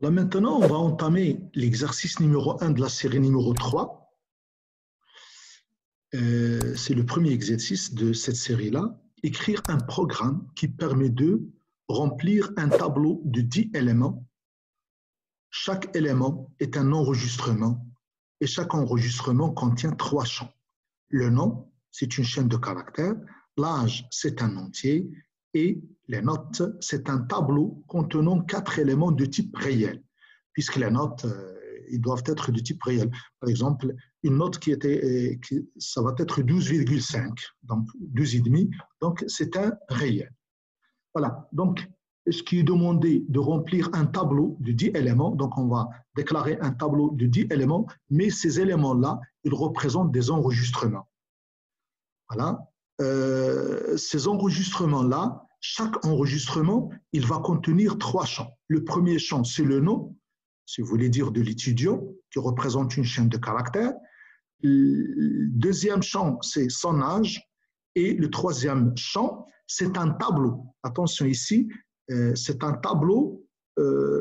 Là maintenant, on va entamer l'exercice numéro 1 de la série numéro 3. C'est le premier exercice de cette série-là. Écrire un programme qui permet de remplir un tableau de 10 éléments. Chaque élément est un enregistrement et chaque enregistrement contient 3 champs. Le nom, c'est une chaîne de caractères. L'âge, c'est un entier. Et les notes, c'est un tableau contenant 4 éléments de type réel, puisque les notes, ils doivent être de type réel. Par exemple, une note ça va être 12,5, donc 12,5, donc c'est un réel. Voilà, donc ce qui est demandé de remplir un tableau de 10 éléments, donc on va déclarer un tableau de 10 éléments, mais ces éléments-là, ils représentent des enregistrements. Voilà. Ces enregistrements-là, chaque enregistrement, il va contenir 3 champs. Le premier champ, c'est le nom, si vous voulez dire de l'étudiant, qui représente une chaîne de caractères. Le deuxième champ, c'est son âge. Et le troisième champ, c'est un tableau. Attention ici, c'est un tableau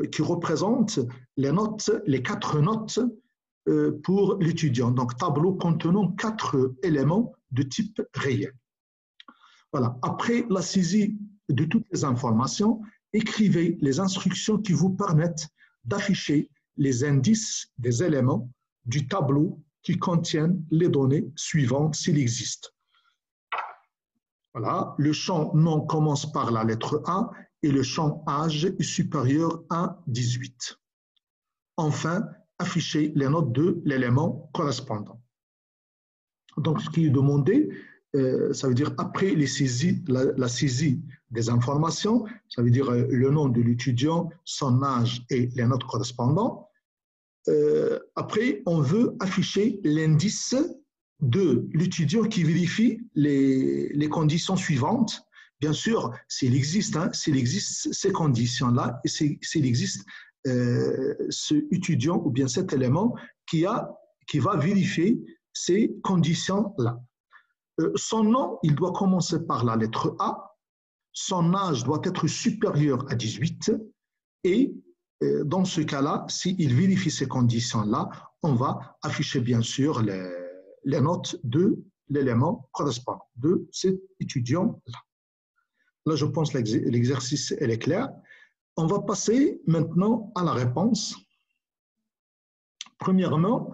qui représente les notes, les 4 notes pour l'étudiant. Donc, tableau contenant 4 éléments de type réel. Voilà. Après la saisie de toutes les informations, écrivez les instructions qui vous permettent d'afficher les indices des éléments du tableau qui contiennent les données suivantes s'il existe. Voilà. Le champ nom commence par la lettre A et le champ âge est supérieur à 18. Enfin, afficher les notes de l'élément correspondant. Donc, ce qui est demandé, ça veut dire après la saisie des informations, ça veut dire le nom de l'étudiant, son âge et les notes correspondantes. Après, on veut afficher l'indice de l'étudiant qui vérifie les conditions suivantes. Bien sûr, s'il existe ces conditions-là, et s'il existe ce étudiant ou bien cet élément qui va vérifier ces conditions-là. Son nom, il doit commencer par la lettre A. Son âge doit être supérieur à 18. Et dans ce cas-là, s'il vérifie ces conditions-là, on va afficher bien sûr les notes de l'élément correspondant de cet étudiant-là. Là, je pense que l'exercice est clair. On va passer maintenant à la réponse. Premièrement,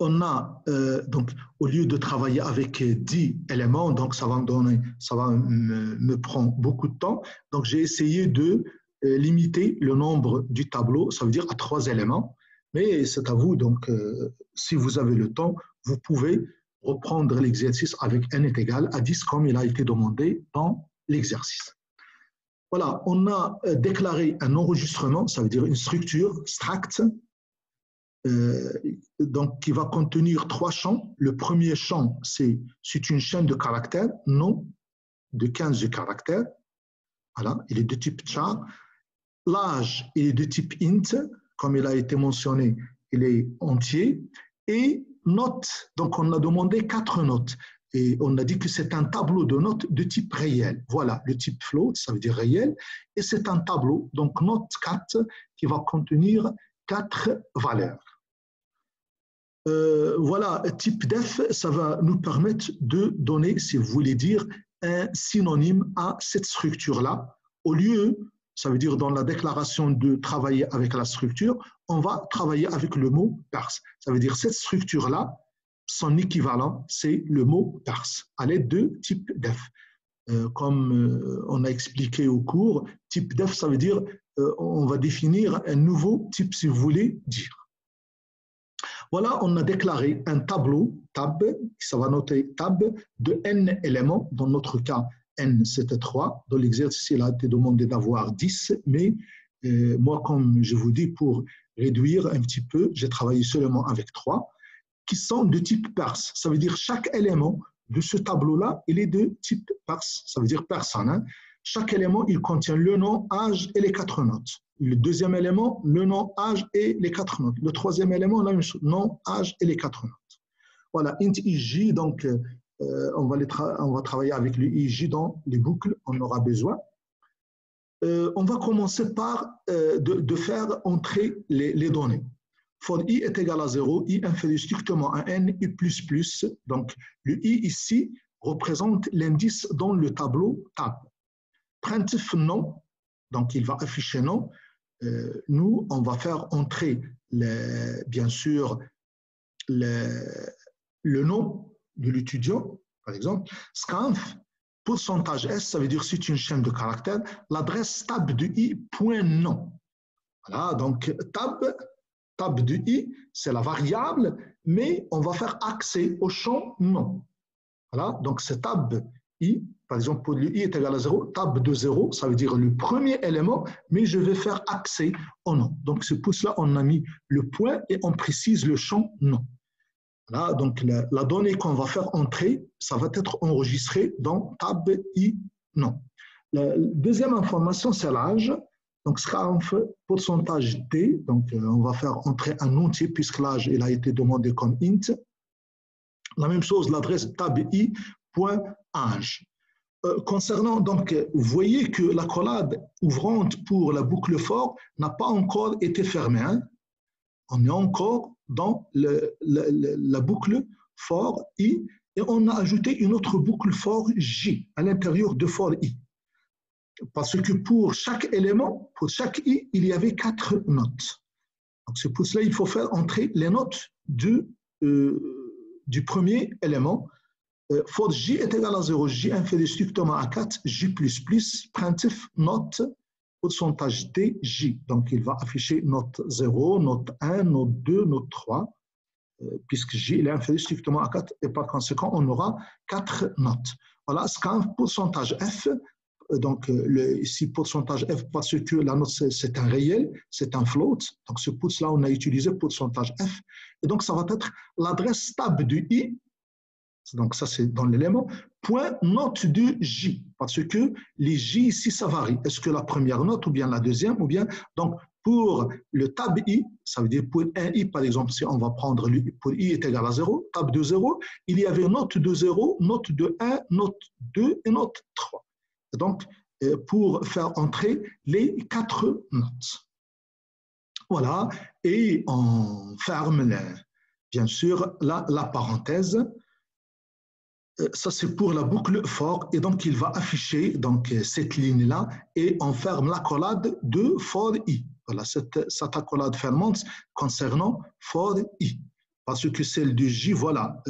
on a, donc, au lieu de travailler avec 10 éléments, donc ça va me prendre beaucoup de temps. Donc, j'ai essayé de limiter le nombre du tableau, ça veut dire à 3 éléments. Mais c'est à vous, donc, si vous avez le temps, vous pouvez reprendre l'exercice avec n est égal à 10 comme il a été demandé dans l'exercice. Voilà, on a déclaré un enregistrement, ça veut dire une structure, struct, donc qui va contenir 3 champs. Le premier champ, c'est une chaîne de caractères, nom de 15 caractères. Voilà, il est de type char. L'âge, il est de type int, comme il a été mentionné, il est entier. Et notes, donc on a demandé 4 notes. Et on a dit que c'est un tableau de notes de type réel. Voilà, le type float, ça veut dire réel. Et c'est un tableau, donc note 4, qui va contenir 4 valeurs. Voilà, type def, ça va nous permettre de donner, si vous voulez dire, un synonyme à cette structure-là. Au lieu, ça veut dire dans la déclaration de travailler avec la structure, on va travailler avec le mot perse. Ça veut dire cette structure-là, son équivalent, c'est le mot perse, à l'aide de type def. Comme on a expliqué au cours, type def, ça veut dire on va définir un nouveau type, si vous voulez dire. Voilà, on a déclaré un tableau, tab, ça va noter tab, de n éléments. Dans notre cas, n c'était 3. Dans l'exercice, il a été demandé d'avoir 10, mais moi, comme je vous dis, pour réduire un petit peu, j'ai travaillé seulement avec 3, qui sont de type perse. Ça veut dire chaque élément de ce tableau-là, il est de type perse, ça veut dire personne. Hein. Chaque élément, il contient le nom, âge et les 4 notes. Le deuxième élément, le nom, âge et les 4 notes. Le troisième élément, le nom, âge et les 4 notes. Voilà, int ij, donc on va travailler avec le ij dans les boucles, on aura besoin. on va commencer par de faire entrer les données. For i est égal à 0, i inférieur strictement à n, i plus plus. Donc, le i ici représente l'indice dans le tableau tab. Printf non, donc il va afficher non. Nous, on va faire entrer, bien sûr, le nom de l'étudiant, par exemple. Scanf, pourcentage S, ça veut dire c'est une chaîne de caractères. L'adresse tab de i, point non. Voilà, donc tab de i, c'est la variable, mais on va faire accès au champ non. Voilà, donc c'est tab i, par exemple, pour le i est égal à 0, tab de 0, ça veut dire le premier élément, mais je vais faire accès au nom. Donc c'est pour cela qu'on a mis le point et on précise le champ non. Voilà, donc la donnée qu'on va faire entrer, ça va être enregistré dans tab i non. La deuxième information, c'est l'âge. Donc, scanf pourcentage t, donc on va faire entrer un entier puisque l'âge il a été demandé comme int. La même chose, l'adresse tab i point âge. Concernant, donc, vous voyez que la collade ouvrante pour la boucle for n'a pas encore été fermée. Hein? On est encore dans la boucle for i et on a ajouté une autre boucle for j à l'intérieur de for i. Parce que pour chaque élément, pour chaque i, il y avait 4 notes. Donc c'est pour cela qu'il faut faire entrer les notes du premier élément. For j est égal à 0, j inférieur strictement à 4, j plus plus, printf note, pourcentage t, j. Donc il va afficher note 0, note 1, note 2, note 3, puisque j est inférieur strictement à 4 et par conséquent on aura 4 notes. Voilà, scanf pourcentage f. Donc, ici, pourcentage f, parce que la note, c'est un réel, c'est un float. Donc, ce pour cela, on a utilisé pourcentage f. Et donc, ça va être l'adresse tab de i. Donc, ça, c'est dans l'élément. Point note de j. Parce que les j ici, ça varie. Est-ce que la première note ou bien la deuxième ou bien. Donc, pour le tab i, ça veut dire pour un i, par exemple, si on va prendre pour i est égal à 0, tab de 0, il y avait note de 0, note de 1, note 2 et note 3. Donc, pour faire entrer les 4 notes. Voilà, et on ferme, bien sûr, la parenthèse. Ça, c'est pour la boucle for, et donc il va afficher donc, cette ligne-là, et on ferme l'accolade de for i. Voilà, cette accolade fermante concernant for i. Parce que celle de J, voilà,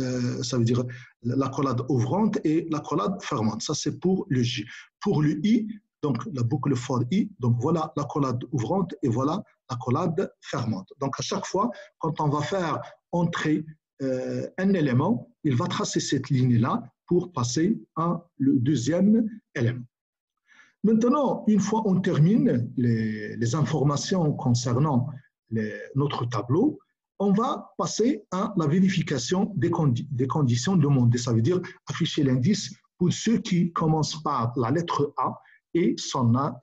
ça veut dire l'accolade ouvrante et l'accolade fermante. Ça, c'est pour le J. Pour le I, donc la boucle for I, donc voilà l'accolade ouvrante et voilà l'accolade fermante. Donc, à chaque fois, quand on va faire entrer un élément, il va tracer cette ligne-là pour passer à le deuxième élément. Maintenant, une fois on termine les informations concernant notre tableau, on va passer à la vérification des conditions demandées. Ça veut dire afficher l'indice pour ceux qui commencent par la lettre A et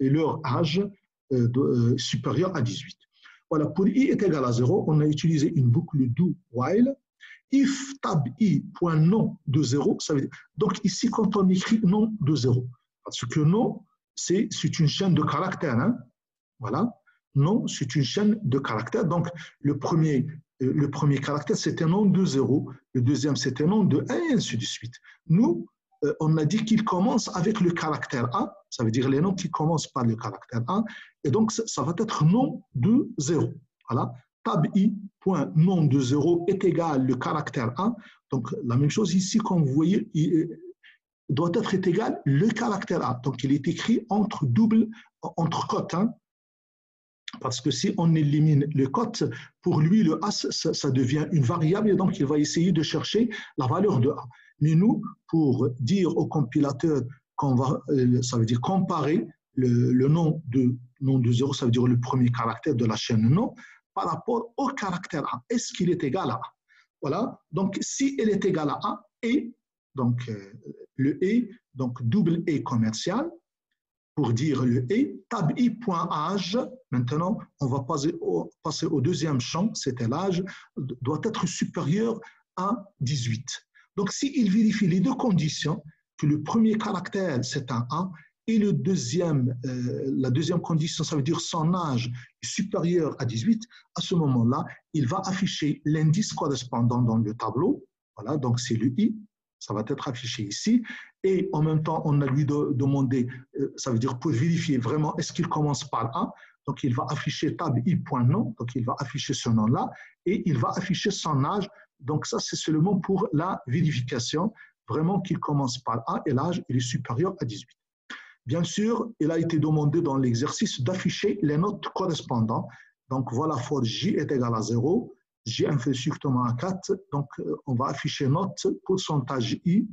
leur âge supérieur à 18. Voilà, pour i est égal à 0, on a utilisé une boucle do while. If tab i.nom de 0, ça veut dire. Donc ici, quand on écrit nom de 0, parce que nom, c'est une chaîne de caractères. Hein? Voilà. Non, c'est une chaîne de caractères. Donc, le premier caractère, c'est un nom de 0. Le deuxième, c'est un nom de 1, et ainsi de suite. Nous, on a dit qu'il commence avec le caractère A. Ça veut dire les noms qui commencent par le caractère A. Et donc, ça va être nom de 0. Voilà. Tab i.nom de 0 est égal le caractère A. Donc, la même chose ici, comme vous voyez, il doit être égal le caractère A. Donc, il est écrit entre cotes. Hein? Parce que si on élimine le cote, pour lui, le A, ça devient une variable et donc il va essayer de chercher la valeur de A. Mais nous, pour dire au compilateur qu'on va, ça veut dire comparer le nom de 0, ça veut dire le premier caractère de la chaîne nom, par rapport au caractère A. Est-ce qu'il est égal à A? Voilà. Donc, si il est égal à A, et, donc le et, donc double et commercial, pour dire le et, tab i.âge, maintenant, on va passer au deuxième champ, c'était l'âge, doit être supérieur à 18. Donc, s'il vérifie les deux conditions, que le premier caractère, c'est un A, et la deuxième condition, ça veut dire son âge est supérieur à 18, à ce moment-là, il va afficher l'indice correspondant dans le tableau. Voilà, donc c'est le I, ça va être affiché ici. Et en même temps, on a lui demandé, ça veut dire pour vérifier vraiment, est-ce qu'il commence par A? Donc il va afficher tab I.nom, donc il va afficher ce nom-là, et il va afficher son âge. Donc ça, c'est seulement pour la vérification, vraiment qu'il commence par A et l'âge il est supérieur à 18. Bien sûr, il a été demandé dans l'exercice d'afficher les notes correspondantes. Donc voilà, for J est égal à 0, J inférieur strictement à 4, donc on va afficher note pourcentage I,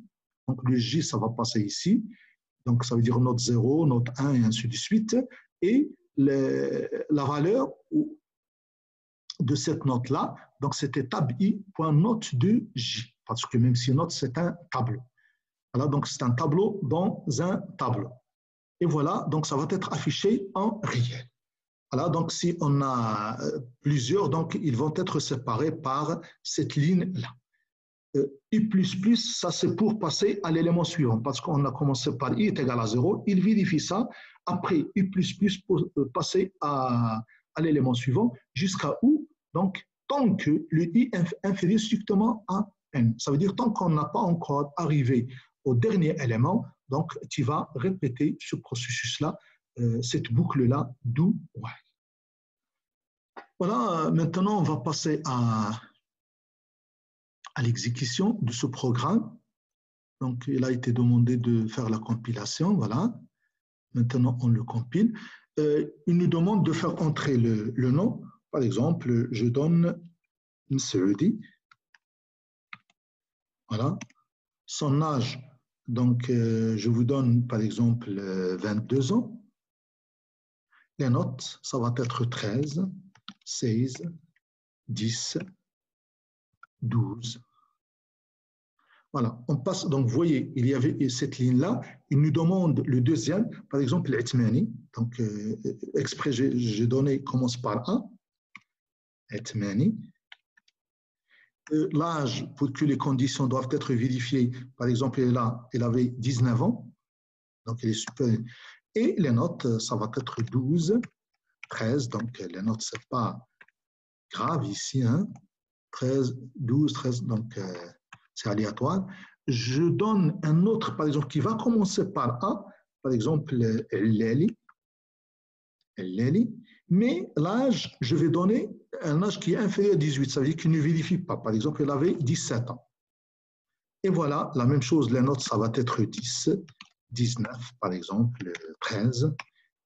donc le J ça va passer ici, donc ça veut dire note 0, note 1 et ainsi de suite, et la valeur de cette note-là, donc c'était tab I.note de J, parce que même si note c'est un tableau. Voilà, donc c'est un tableau dans un tableau. Et voilà, donc ça va être affiché en réel. Voilà, donc si on a plusieurs, donc ils vont être séparés par cette ligne-là. I++, ça c'est pour passer à l'élément suivant, parce qu'on a commencé par I est égal à 0, il vérifie ça, après I++ pour passer à l'élément suivant, jusqu'à où? Donc, tant que le I inférieur strictement à N. Ça veut dire tant qu'on n'a pas encore arrivé au dernier élément, donc tu vas répéter ce processus-là, cette boucle-là, do while. Voilà, maintenant on va passer à l'exécution de ce programme. Donc il a été demandé de faire la compilation, voilà. Maintenant on le compile. Il nous demande de faire entrer le nom. Par exemple, je donne Msudi. Voilà. Son âge, donc je vous donne par exemple 22 ans. Les notes, ça va être 13, 16, 10, 12. Voilà, on passe, donc vous voyez, il y avait cette ligne-là, il nous demande le deuxième, par exemple l'Etmani, donc exprès j'ai donné, commence par 1, Etmani. L'âge, pour que les conditions doivent être vérifiées, par exemple, il avait 19 ans, donc il est supérieur. Et les notes, ça va être 12, 13, donc les notes, ce n'est pas grave ici, hein, 13, 12, 13, donc c'est aléatoire. Je donne un autre, par exemple, qui va commencer par A, par exemple, Leli, mais l'âge, je vais donner un âge qui est inférieur à 18, ça veut dire qu'il ne vérifie pas. Par exemple, il avait 17 ans. Et voilà, la même chose, les notes, ça va être 10, 19, par exemple, 13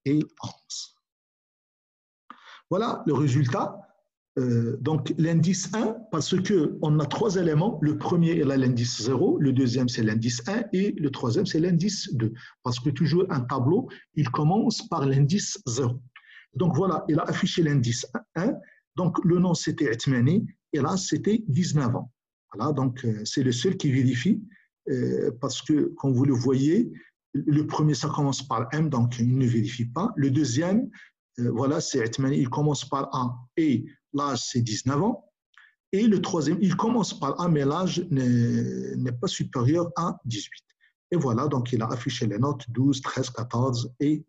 et 11. Voilà le résultat. Donc, l'indice 1, parce qu'on a trois éléments. Le premier est l'indice 0, le deuxième, c'est l'indice 1 et le troisième, c'est l'indice 2. Parce que toujours un tableau, il commence par l'indice 0. Donc, voilà, il a affiché l'indice 1. Donc, le nom, c'était Etmani et là, c'était 19 ans. Voilà, donc, c'est le seul qui vérifie parce que, comme vous le voyez, le premier, ça commence par M, donc il ne vérifie pas. Le deuxième, voilà, c'est Etmani, il commence par A et l'âge, c'est 19 ans. Et le troisième, il commence par A, mais l'âge n'est pas supérieur à 18. Et voilà, donc il a affiché les notes 12, 13, 14 et 15.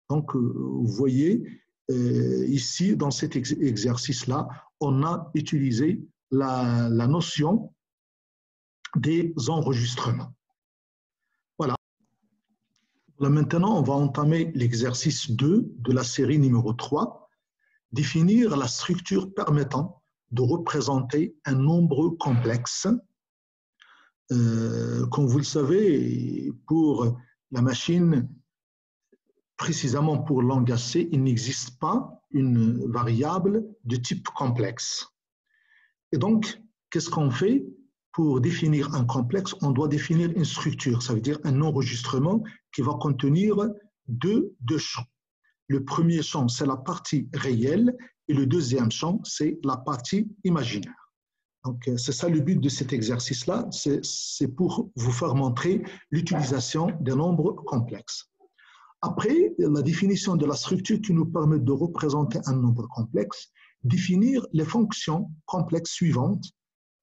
Donc, vous voyez, ici, dans cet exercice-là, on a utilisé la notion des enregistrements. Voilà. Là, maintenant, on va entamer l'exercice 2 de la série numéro 3, définir la structure permettant de représenter un nombre complexe. Comme vous le savez, pour la machine, précisément pour langage C, il n'existe pas une variable de type complexe. Et donc, qu'est-ce qu'on fait? Pour définir un complexe, on doit définir une structure, ça veut dire un enregistrement qui va contenir deux champs. Le premier champ, c'est la partie réelle et le deuxième champ, c'est la partie imaginaire. Donc, c'est ça le but de cet exercice-là, c'est pour vous faire montrer l'utilisation des nombres complexes. Après, la définition de la structure qui nous permet de représenter un nombre complexe, définir les fonctions complexes suivantes.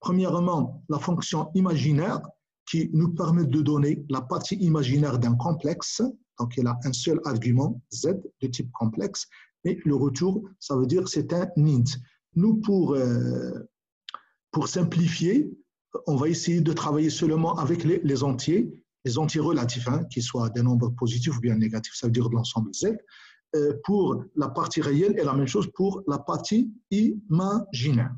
Premièrement, la fonction imaginaire qui nous permet de donner la partie imaginaire d'un complexe. Donc, il a un seul argument, Z, de type complexe, et le retour, ça veut dire que c'est un int. Nous, pour simplifier, on va essayer de travailler seulement avec les entiers relatifs, hein, qu'ils soient des nombres positifs ou bien négatifs, ça veut dire de l'ensemble Z. Pour la partie réelle et la même chose pour la partie imaginaire.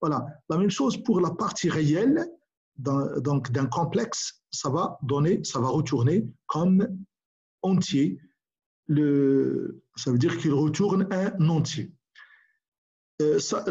Voilà, la même chose pour la partie réelle, donc d'un complexe, ça va retourner comme entier. Ça veut dire qu'il retourne un entier. Ça,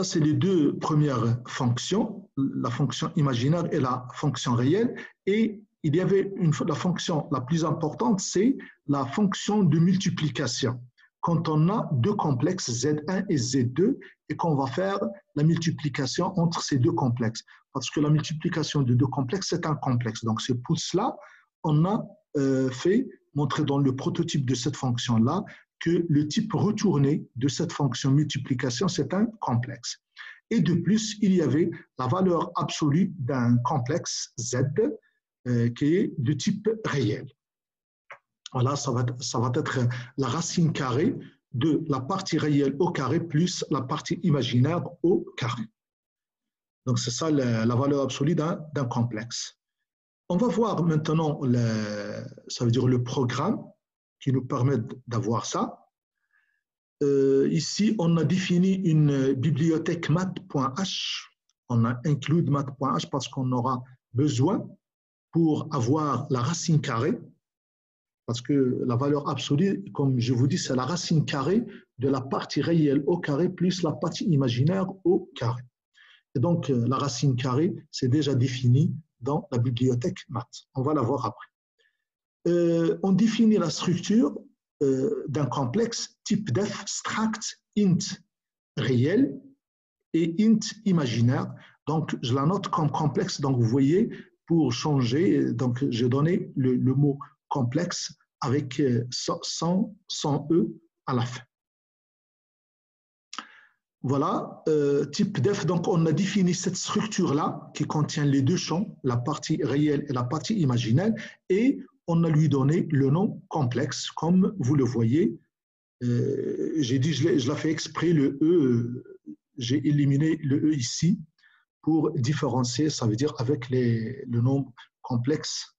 c'est les deux premières fonctions, la fonction imaginaire et la fonction réelle. Et il y avait la fonction la plus importante, c'est la fonction de multiplication. Quand on a deux complexes, Z1 et Z2, et qu'on va faire la multiplication entre ces deux complexes. Parce que la multiplication de deux complexes, c'est un complexe. Donc, c'est pour cela on a montré dans le prototype de cette fonction-là que le type retourné de cette fonction multiplication, c'est un complexe. Et de plus, il y avait la valeur absolue d'un complexe Z qui est de type réel. Voilà, ça va être la racine carrée de la partie réelle au carré plus la partie imaginaire au carré. Donc, c'est ça la valeur absolue d'un complexe. On va voir maintenant, ça veut dire le programme qui nous permet d'avoir ça. Ici, on a défini une bibliothèque math.h. On a inclus math.h parce qu'on aura besoin pour avoir la racine carrée, parce que la valeur absolue, comme je vous dis, c'est la racine carrée de la partie réelle au carré plus la partie imaginaire au carré. Et donc, la racine carrée, c'est déjà défini dans la bibliothèque math. On va la voir après. On définit la structure d'un complexe type def struct int réel et int imaginaire. Donc, je la note comme complexe. Donc, vous voyez, pour changer, donc j'ai donné le mot complexe avec sans E à la fin. Voilà, type def, donc on a défini cette structure-là qui contient les deux champs, la partie réelle et la partie imaginaire, et on a lui donné le nom complexe, comme vous le voyez. J'ai dit, je l'ai fait exprès, le E, j'ai éliminé le E ici pour différencier, ça veut dire avec le nombre complexe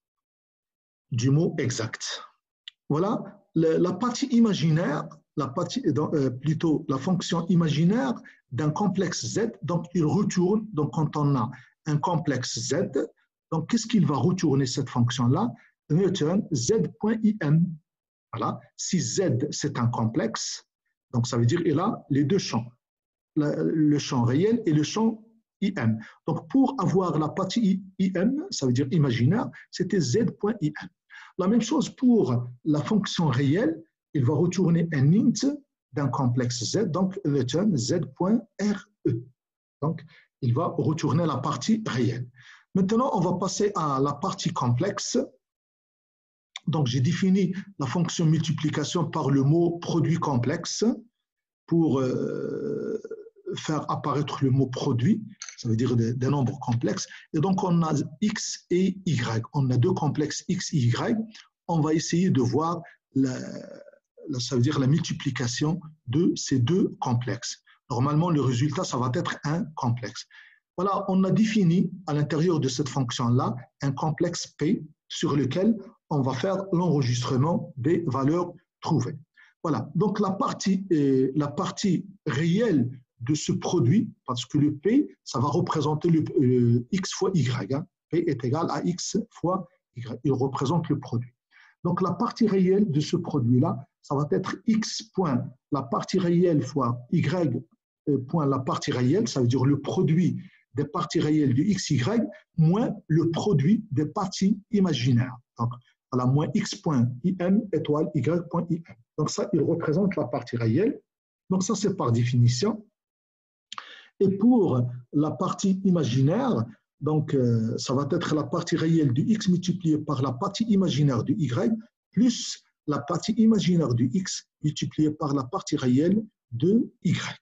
du mot exact. Voilà, la partie imaginaire, plutôt la fonction imaginaire d'un complexe Z, donc il retourne, donc quand on a un complexe Z, donc qu'est-ce qu'il va retourner cette fonction-là? Return Z.im. Voilà, si Z c'est un complexe, donc ça veut dire qu'il a les deux champs, le champ réel et le champ IM. Donc pour avoir la partie IM, ça veut dire imaginaire, c'était Z.im. La même chose pour la fonction réelle, il va retourner un int d'un complexe Z, donc return Z.re. Donc, il va retourner la partie réelle. Maintenant, on va passer à la partie complexe. Donc, j'ai défini la fonction multiplication par le mot produit complexe pour faire apparaître le mot produit, ça veut dire des nombres complexes. Et donc, on a X et Y. On a deux complexes X et Y. On va essayer de voir ça veut dire la multiplication de ces deux complexes. Normalement, le résultat, ça va être un complexe. Voilà, on a défini à l'intérieur de cette fonction-là un complexe P sur lequel on va faire l'enregistrement des valeurs trouvées. Voilà, donc la partie réelle de ce produit, parce que le P, ça va représenter le X fois Y. Hein. P est égal à X fois Y. Il représente le produit. Donc, la partie réelle de ce produit-là, ça va être X point la partie réelle fois Y point la partie réelle, ça veut dire le produit des parties réelles de X, Y, moins le produit des parties imaginaires. Donc, voilà, moins X point IM étoile Y point IM. Donc, ça, il représente la partie réelle. Donc, ça, c'est par définition. Et pour la partie imaginaire, donc ça va être la partie réelle du X multipliée par la partie imaginaire du Y, plus la partie imaginaire du X multipliée par la partie réelle de Y.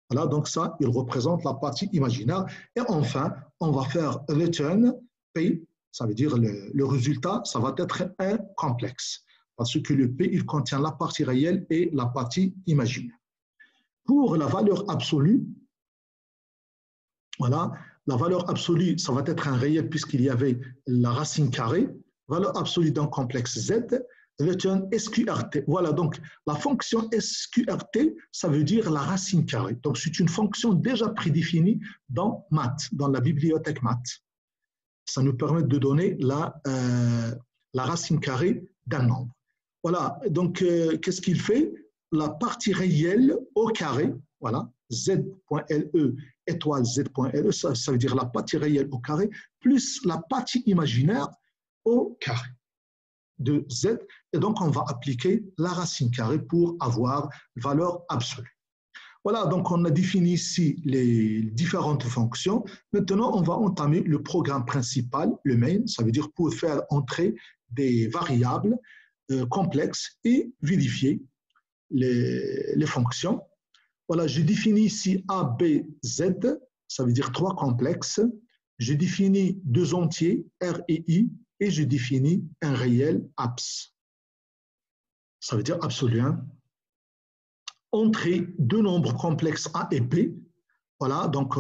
Voilà, donc ça, il représente la partie imaginaire. Et enfin, on va faire return P Ça veut dire le résultat, ça va être un complexe. Parce que le P, il contient la partie réelle et la partie imaginaire. Pour la valeur absolue, voilà, la valeur absolue, ça va être un réel puisqu'il y avait la racine carrée. Valeur absolue d'un complexe Z est un SQRT. Voilà, donc la fonction SQRT, ça veut dire la racine carrée. Donc c'est une fonction déjà prédéfinie dans maths, dans la bibliothèque maths. Ça nous permet de donner la racine carrée d'un nombre. Voilà, donc qu'est-ce qu'il fait? La partie réelle au carré, voilà, z.le étoile z.le, ça veut dire la partie réelle au carré, plus la partie imaginaire au carré de z. Et donc, on va appliquer la racine carrée pour avoir valeur absolue. Voilà, donc on a défini ici les différentes fonctions. Maintenant, on va entamer le programme principal, le main, ça veut dire pour faire entrer des variables complexes et vérifier les fonctions. Voilà, je définis ici A, B, Z, ça veut dire 3 complexes. Je définis 2 entiers, R et I, et je définis un réel abs. Ça veut dire absolu 1. Entrer 2 nombres complexes A et B. Voilà, donc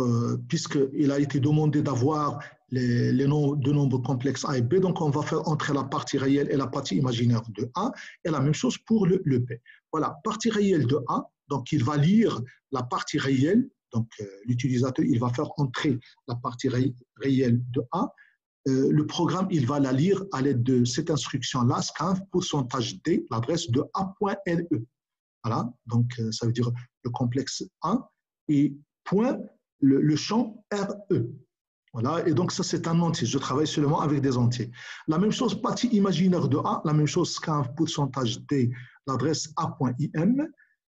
puisqu'il a été demandé d'avoir les 2 nombres complexes A et B, donc on va faire entrer la partie réelle et la partie imaginaire de A, et la même chose pour le B. Voilà, partie réelle de A, donc il va lire la partie réelle, donc l'utilisateur, il va faire entrer la partie réelle de A. Le programme, il va la lire à l'aide de cette instruction-là, scanf pourcentage D, l'adresse de A.LE. Voilà, donc ça veut dire le complexe A et point le champ RE. Voilà, et donc ça c'est un entier. Je travaille seulement avec des entiers. La même chose, partie imaginaire de A, la même chose, scanf pourcentage D, l'adresse A.IM.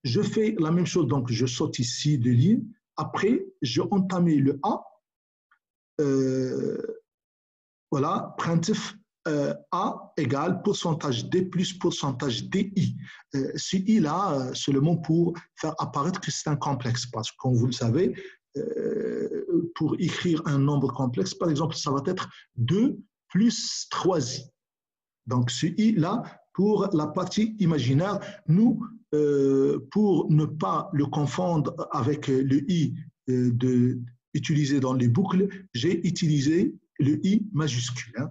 Je fais la même chose, donc je saute ici de ligne. Après, je entame le A. Voilà, printf A égale pourcentage D plus pourcentage DI. Ce I-là, seulement pour faire apparaître que c'est un complexe, parce que comme vous le savez, pour écrire un nombre complexe, par exemple, ça va être 2 plus 3i. Donc ce I-là, pour la partie imaginaire, nous, pour ne pas le confondre avec le I utilisé dans les boucles, j'ai utilisé le I majuscule. Hein.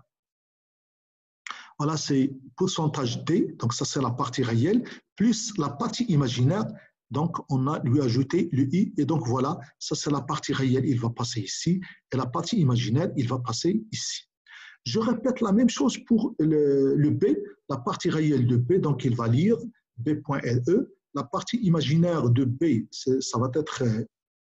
Voilà, c'est pourcentage D, donc ça c'est la partie réelle, plus la partie imaginaire, donc on a lui ajouté le I, et donc voilà, ça c'est la partie réelle, il va passer ici, et la partie imaginaire, il va passer ici. Je répète la même chose pour le B, la partie réelle de B, donc il va lire B.LE, la partie imaginaire de B, ça va être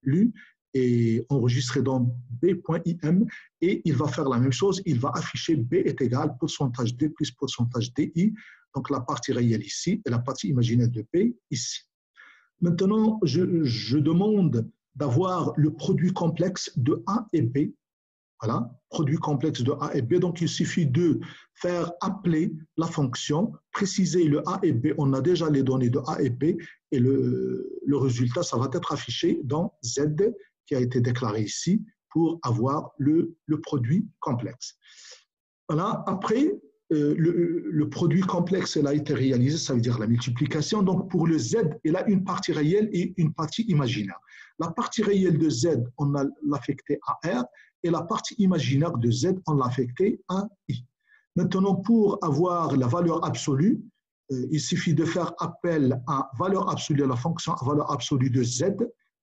lu, et enregistré dans B.IM, et il va faire la même chose, il va afficher B est égal pourcentage D plus pourcentage DI, donc la partie réelle ici et la partie imaginaire de B ici. Maintenant, je demande d'avoir le produit complexe de A et B. Voilà, produit complexe de A et B, donc il suffit de faire appeler la fonction, préciser le A et B, on a déjà les données de A et B, et le résultat, ça va être affiché dans Z, qui a été déclaré ici, pour avoir le produit complexe. Voilà, après, le produit complexe, il a été réalisé, ça veut dire la multiplication. Donc, pour le Z, il a une partie réelle et une partie imaginaire. La partie réelle de Z, on a l'affecté à R, et la partie imaginaire de Z, on l'a affecté à I. Maintenant, pour avoir la valeur absolue, il suffit de faire appel à valeur absolue, à la fonction à valeur absolue de Z,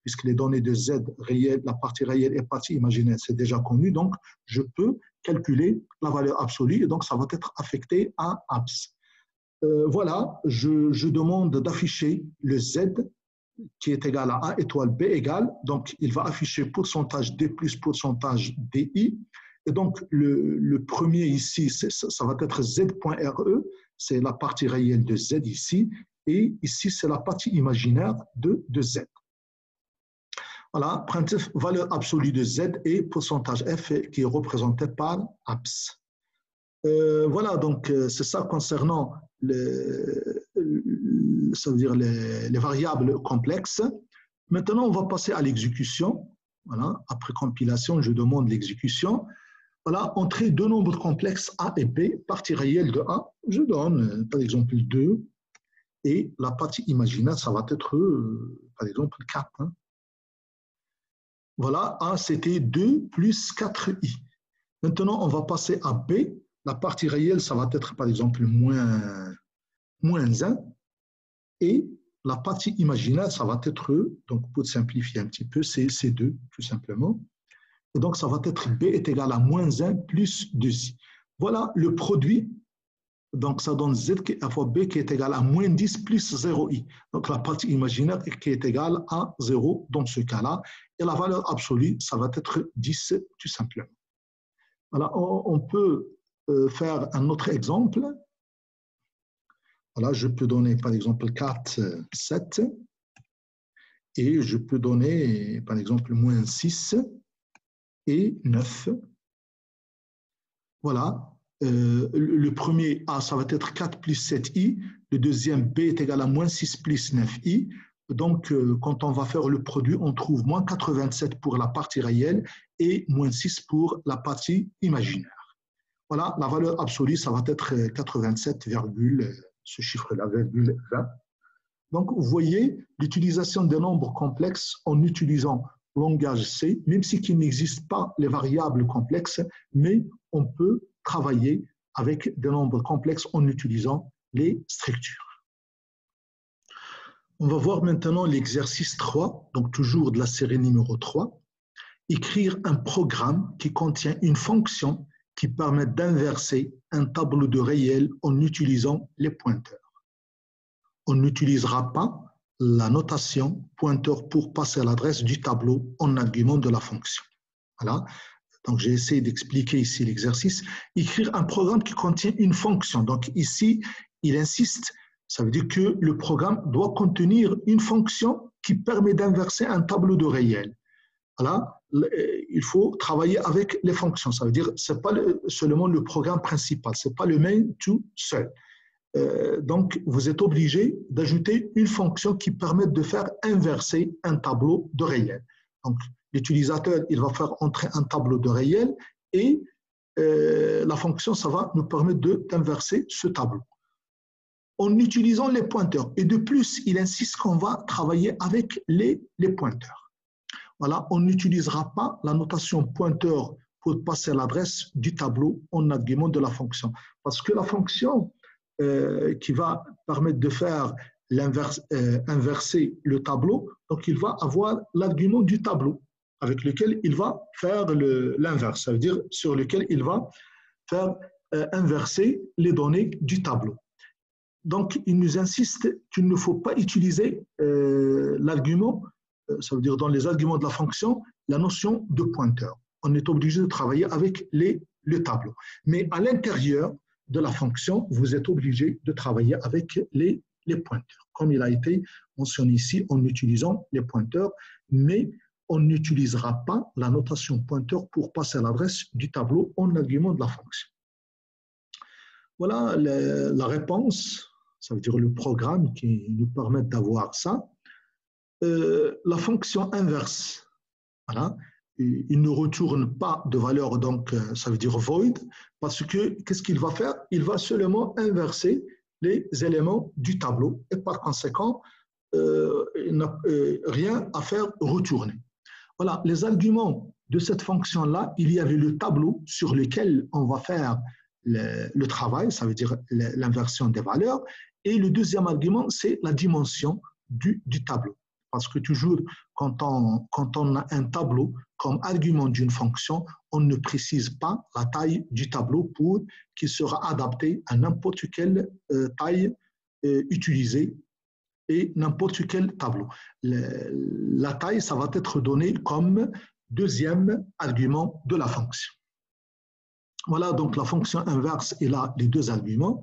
puisque les données de Z réelles, la partie réelle et la partie imaginaire, c'est déjà connu, donc je peux calculer la valeur absolue, et donc ça va être affecté à abs. Voilà, je demande d'afficher le Z qui est égal à A étoile B égale, donc il va afficher pourcentage D plus pourcentage DI, et donc le premier ici, ça va être Z.RE, c'est la partie réelle de Z ici, et ici c'est la partie imaginaire de Z. Voilà, printf valeur absolue de Z et pourcentage F qui est représenté par abs. Voilà, donc c'est ça concernant ça veut dire les variables complexes. Maintenant, on va passer à l'exécution. Voilà, après compilation, je demande l'exécution. Voilà, entrer deux nombres complexes A et B, partie réelle de A, je donne par exemple 2, et la partie imaginaire, ça va être par exemple 4. Hein. Voilà, A c'était 2 plus 4i. Maintenant, on va passer à B. La partie réelle, ça va être par exemple moins 1. Et la partie imaginaire, ça va être, donc pour simplifier un petit peu, c'est 2 tout simplement. Et donc, ça va être B est égal à moins 1 plus 2i. Voilà le produit. Donc, ça donne Z fois B qui est égal à moins 10 plus 0i. Donc, la partie imaginaire qui est égale à 0 dans ce cas-là. Et la valeur absolue, ça va être 10 tout simplement. Voilà, on peut faire un autre exemple. Voilà, je peux donner par exemple 4, 7. Et je peux donner par exemple moins 6 et 9. Voilà. Le premier A, ça va être 4 plus 7i. Le deuxième B est égal à moins 6 plus 9i. Donc, quand on va faire le produit, on trouve moins 87 pour la partie réelle et moins 6 pour la partie imaginaire. Voilà, la valeur absolue, ça va être 87, ce chiffre-là, 20. Donc, vous voyez l'utilisation des nombres complexes en utilisant le langage C, même si qu'il n'existe pas les variables complexes, mais on peut travailler avec des nombres complexes en utilisant les structures. On va voir maintenant l'exercice 3, donc toujours de la série numéro 3. Écrire un programme qui contient une fonction qui permet d'inverser un tableau de réel en utilisant les pointeurs. On n'utilisera pas la notation pointeur pour passer à l'adresse du tableau en argument de la fonction. Voilà. Donc, j'ai essayé d'expliquer ici l'exercice. Écrire un programme qui contient une fonction. Donc, ici, il insiste, ça veut dire que le programme doit contenir une fonction qui permet d'inverser un tableau de réel. Voilà. Il faut travailler avec les fonctions. Ça veut dire que ce n'est pas seulement le programme principal, ce n'est pas le main tout seul. Donc, vous êtes obligé d'ajouter une fonction qui permet de faire inverser un tableau de réel. Donc, l'utilisateur, il va faire entrer un tableau de réel et la fonction, ça va nous permettre d'inverser ce tableau. En utilisant les pointeurs. Et de plus, il insiste qu'on va travailler avec les pointeurs. Voilà, on n'utilisera pas la notation pointeur pour passer l'adresse du tableau en argument de la fonction. Parce que la fonction qui va permettre de faire inverser le tableau, donc il va avoir l'argument du tableau avec lequel il va faire l'inverse, ça veut dire sur lequel il va faire inverser les données du tableau. Donc, il nous insiste qu'il ne faut pas utiliser l'argument, ça veut dire dans les arguments de la fonction, la notion de pointeur. On est obligé de travailler avec le tableau. Mais à l'intérieur de la fonction, vous êtes obligé de travailler avec les pointeurs, comme il a été mentionné ici en utilisant les pointeurs, mais on n'utilisera pas la notation pointeur pour passer à l'adresse du tableau en argument de la fonction. Voilà la réponse, ça veut dire le programme qui nous permet d'avoir ça. La fonction inverse, voilà, il ne retourne pas de valeur, donc ça veut dire void, parce que qu'est-ce qu'il va faire? Il va seulement inverser les éléments du tableau et par conséquent, il n'a rien à faire retourner. Voilà, les arguments de cette fonction-là, il y avait le tableau sur lequel on va faire le travail, ça veut dire l'inversion des valeurs, et le deuxième argument, c'est la dimension du tableau. Parce que toujours, quand on a un tableau comme argument d'une fonction, on ne précise pas la taille du tableau pour qu'il sera adapté à n'importe quelle taille utilisée et n'importe quel tableau. La taille, ça va être donné comme deuxième argument de la fonction. Voilà, donc la fonction inverse est là, les deux arguments.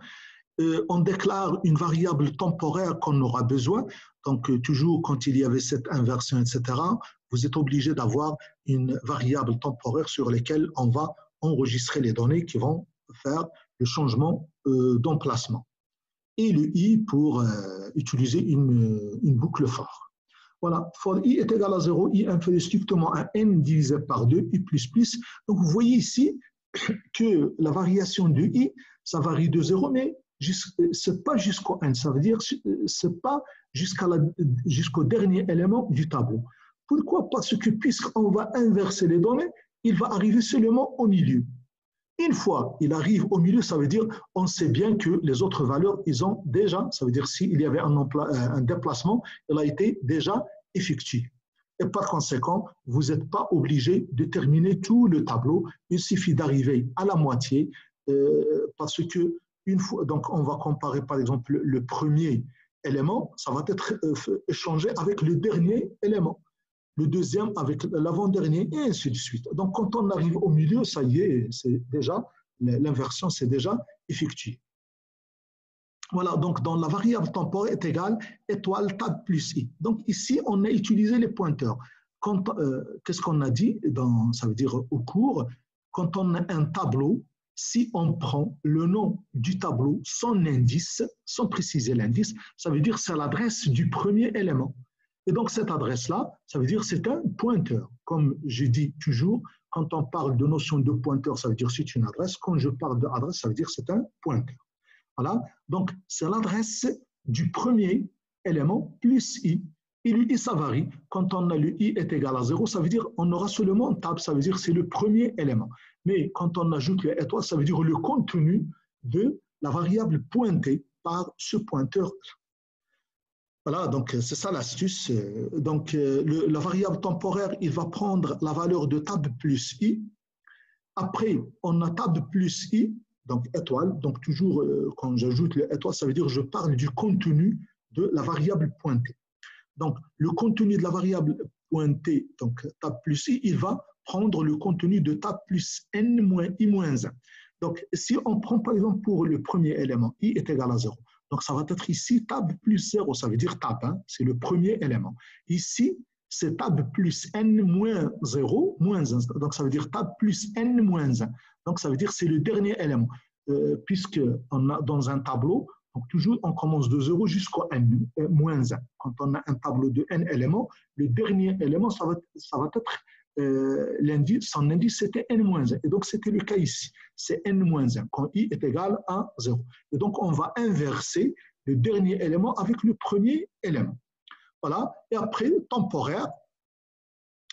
On déclare une variable temporaire qu'on aura besoin. Donc, toujours quand il y avait cette inversion, etc., vous êtes obligé d'avoir une variable temporaire sur laquelle on va enregistrer les données qui vont faire le changement d'emplacement. Et le i pour utiliser une boucle for. Voilà, for i est égal à 0, i inférieur strictement à n divisé par 2, i plus plus. Donc, vous voyez ici, que la variation de i, ça varie de 0, mais ce n'est pas jusqu'au n. Ça veut dire que ce n'est pas jusqu'au dernier élément du tableau. Pourquoi? Parce que puisqu'on va inverser les données, il va arriver seulement au milieu. Une fois il arrive au milieu, ça veut dire on sait bien que les autres valeurs, ils ont déjà, ça veut dire s'il y avait un déplacement, il a été déjà effectué. Et par conséquent, vous n'êtes pas obligé de terminer tout le tableau. Il suffit d'arriver à la moitié parce que une fois, donc on va comparer par exemple le premier élément, ça va être échangé avec le dernier élément, le deuxième avec l'avant-dernier et ainsi de suite. Donc quand on arrive au milieu, ça y est, c'est déjà l'inversion, c'est déjà effectué. Voilà, donc dans la variable temporaire est égale étoile tab plus i. Donc ici, on a utilisé les pointeurs. Qu'est-ce qu'on a dit ça veut dire au cours, quand on a un tableau, si on prend le nom du tableau, son indice, sans préciser l'indice, ça veut dire c'est l'adresse du premier élément. Et donc cette adresse-là, ça veut dire c'est un pointeur. Comme je dis toujours, quand on parle de notion de pointeur, ça veut dire c'est une adresse. Quand je parle d'adresse, ça veut dire c'est un pointeur. Voilà, donc c'est l'adresse du premier élément plus i. Et le i, ça varie. Quand on a le i est égal à 0, ça veut dire on aura seulement tab, ça veut dire c'est le premier élément. Mais quand on ajoute les étoiles, ça veut dire le contenu de la variable pointée par ce pointeur. Voilà, donc c'est ça l'astuce. Donc la variable temporaire, il va prendre la valeur de tab plus i. Après, on a tab plus i, donc étoile. Donc toujours, quand j'ajoute les étoiles, ça veut dire que je parle du contenu de la variable pointée. Donc, le contenu de la variable pointée, donc tab plus i, il va prendre le contenu de tab plus n moins i moins 1. Donc, si on prend par exemple pour le premier élément, i est égal à 0. Donc, ça va être ici tab plus 0, ça veut dire tab, hein, c'est le premier élément. Ici, c'est tab plus n moins 0, moins 1. Donc, ça veut dire tab plus n moins 1. Donc, ça veut dire c'est le dernier élément. Puisque on a dans un tableau, donc toujours on commence de 0 jusqu'à n, moins 1. Quand on a un tableau de n éléments, le dernier élément, ça va être l'indice, son indice c'était n-1. Et donc c'était le cas ici, c'est n-1, quand i est égal à 0. Et donc on va inverser le dernier élément avec le premier élément. Voilà, et après, temporaire,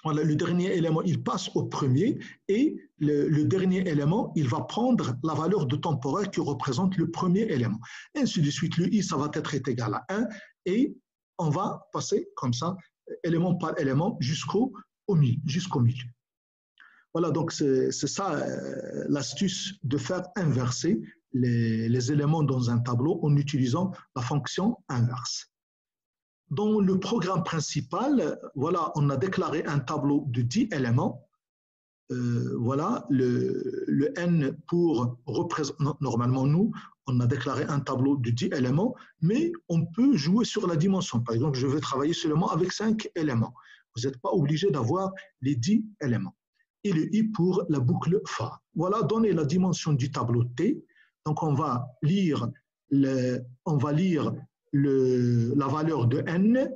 voilà, le dernier élément, il passe au premier et le dernier élément, il va prendre la valeur de temporaire qui représente le premier élément. Et ainsi de suite, le i, ça va être égal à 1 et on va passer comme ça, élément par élément, jusqu'au milieu. Voilà, donc c'est ça l'astuce de faire inverser les éléments dans un tableau en utilisant la fonction inverse. Dans le programme principal, voilà, on a déclaré un tableau de 10 éléments. Voilà, le n pour représenter, normalement nous, on a déclaré un tableau de 10 éléments, mais on peut jouer sur la dimension. Par exemple, je vais travailler seulement avec 5 éléments. Vous n'êtes pas obligé d'avoir les 10 éléments. Et le i pour la boucle for. Voilà, donner la dimension du tableau T. Donc, on va lire la valeur de n,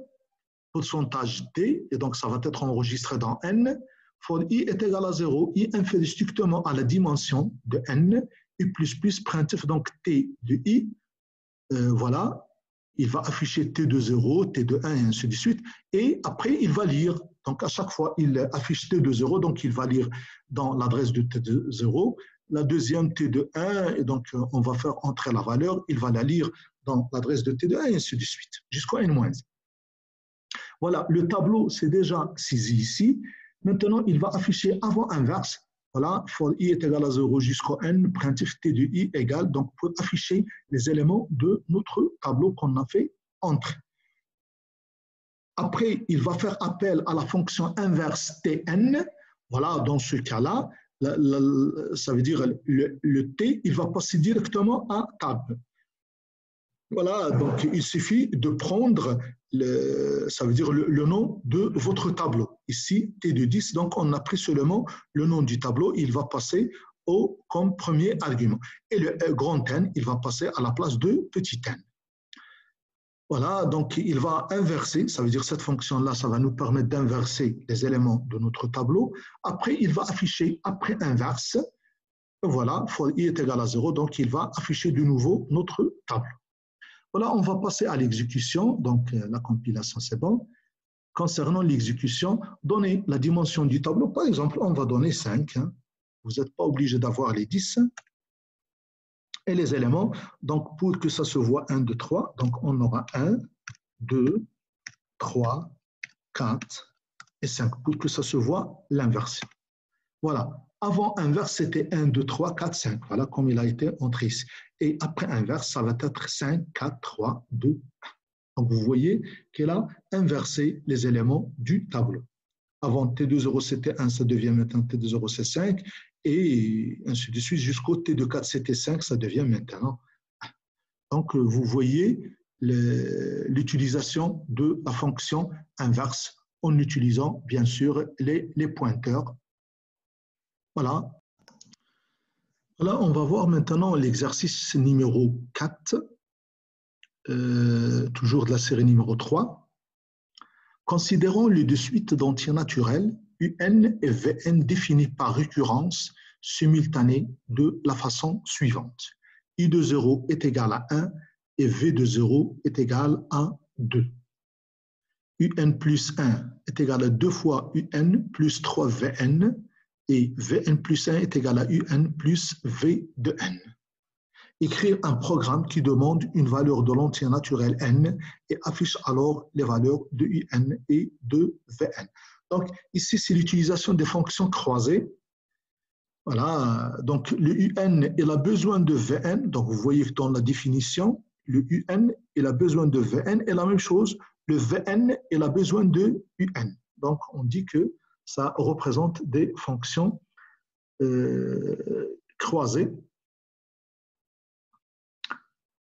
pourcentage t, et donc ça va être enregistré dans n. For i est égal à 0, i inférieure strictement à la dimension de n, i plus printf, donc t de i, voilà, il va afficher t de 0, t de 1 et ainsi de suite, et après il va lire, donc à chaque fois il affiche t de 0, donc il va lire dans l'adresse de t de 0, la deuxième t de 1, et donc on va faire entrer la valeur, il va la lire dans l'adresse de t de 1 et ainsi de suite, jusqu'à n-1. Voilà, le tableau c'est déjà saisi ici. Maintenant, il va afficher avant inverse. Voilà, for i est égal à 0 jusqu'à n, printf t de i égale, donc pour afficher les éléments de notre tableau qu'on a fait entrer. Après, il va faire appel à la fonction inverse tn. Voilà, dans ce cas-là, ça veut dire le t, il va passer directement à tab. Voilà, donc il suffit de prendre ça veut dire le nom de votre tableau. Ici, T de 10, donc on a pris seulement le nom du tableau, il va passer comme premier argument. Et le grand N, il va passer à la place de petit n. Voilà, donc il va inverser, ça veut dire cette fonction-là, ça va nous permettre d'inverser les éléments de notre tableau. Après, il va afficher, après inverse, Voilà, for i est égal à 0, donc il va afficher de nouveau notre tableau. Voilà, on va passer à l'exécution. Donc, la compilation, c'est bon. Concernant l'exécution, donner la dimension du tableau. Par exemple, on va donner 5. Hein. Vous n'êtes pas obligé d'avoir les 10. Et les éléments, donc pour que ça se voit 1, 2, 3, donc on aura 1, 2, 3, 4 et 5, pour que ça se voit l'inversion. Voilà. Avant inverse, c'était 1, 2, 3, 4, 5. Voilà comme il a été entré ici. Et après inverse, ça va être 5, 4, 3, 2, 1. Donc, vous voyez qu'elle a inversé les éléments du tableau. Avant T2,0 c'était 1, ça devient maintenant T2,0 c'est 5, et ainsi de suite, jusqu'au T2,4 c'était 5, ça devient maintenant 1. Donc, vous voyez l'utilisation de la fonction inverse en utilisant, bien sûr, les pointeurs. Voilà. Là, on va voir maintenant l'exercice numéro 4, toujours de la série numéro 3. Considérons les deux suites d'entiers naturels UN et Vn définis par récurrence simultanée de la façon suivante. I de 0 est égal à 1 et V de 0 est égal à 2. UN plus 1 est égal à 2 fois UN plus 3 Vn et Vn plus 1 est égal à UN plus V de n. Écrire un programme qui demande une valeur de l'entier naturel n et affiche alors les valeurs de un et de vn. Donc, ici, c'est l'utilisation des fonctions croisées. Voilà, donc le un, il a besoin de vn, donc vous voyez que dans la définition, le un, il a besoin de vn, et la même chose, le vn, il a besoin de un. Donc, on dit que ça représente des fonctions croisées.